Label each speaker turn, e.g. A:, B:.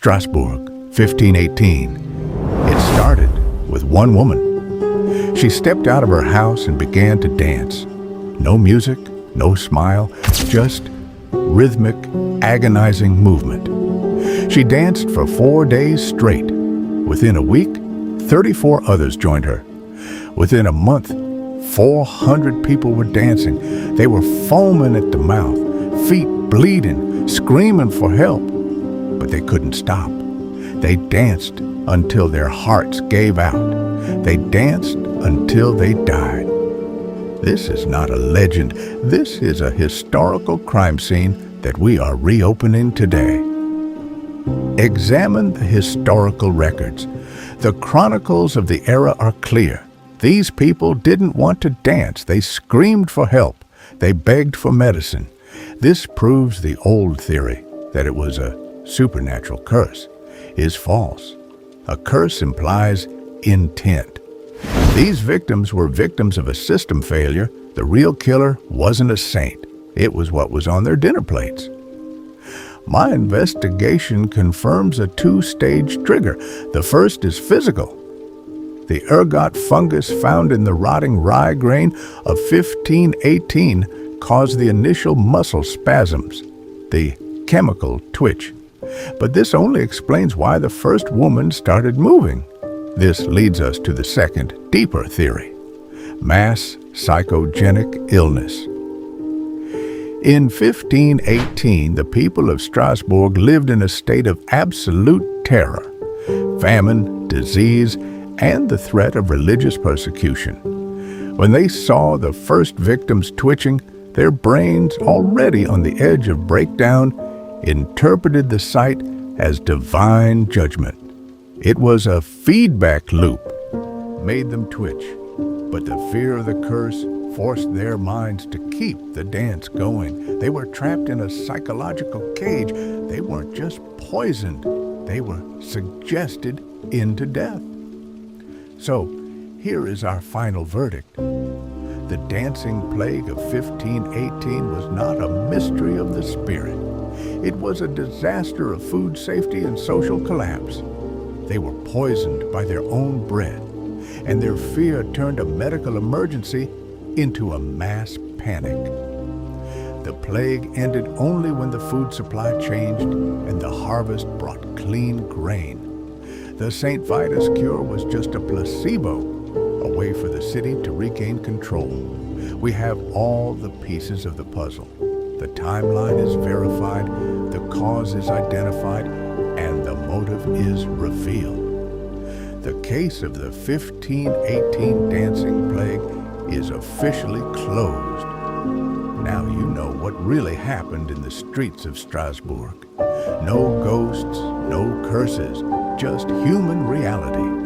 A: Strasbourg, 1518. It started with one woman. She stepped out of her house and began to dance. No music, no smile, just rhythmic, agonizing movement. She danced for 4 days straight. Within a week, 34 others joined her. Within a month, 400 people were dancing. They were foaming at the mouth, feet bleeding, screaming for help. But they couldn't stop. They danced until their hearts gave out. They danced until they died. This is not a legend. This is a historical crime scene that we are reopening today. Examine the historical records. The chronicles of the era are clear. These people didn't want to dance. They screamed for help. They begged for medicine. This proves the old theory that it was a supernatural curse is false. A curse implies intent. These victims were victims of a system failure. The real killer wasn't a saint. It was what was on their dinner plates. My investigation confirms a two-stage trigger. The first is physical. The ergot fungus found in the rotting rye grain of 1518 caused the initial muscle spasms, the chemical twitch. But this only explains why the first woman started moving. This leads us to the second, deeper theory: mass psychogenic illness. In 1518, the people of Strasbourg lived in a state of absolute terror, famine, disease, and the threat of religious persecution. When they saw the first victims twitching, their brains, already on the edge of breakdown, interpreted the sight as divine judgment. It was a feedback loop, made them twitch, but the fear of the curse forced their minds to keep the dance going. They were trapped in a psychological cage. They weren't just poisoned, they were suggested into death. So, here is our final verdict. The dancing plague of 1518 was not a mystery of the spirit. It was a disaster of food safety and social collapse. They were poisoned by their own bread, and their fear turned a medical emergency into a mass panic. The plague ended only when the food supply changed and the harvest brought clean grain. The St. Vitus cure was just a placebo, a way for the city to regain control. We have all the pieces of the puzzle. The timeline is verified, the cause is identified, and the motive is revealed. The case of the 1518 dancing plague is officially closed. Now you know what really happened in the streets of Strasbourg. No ghosts, no curses, just human reality.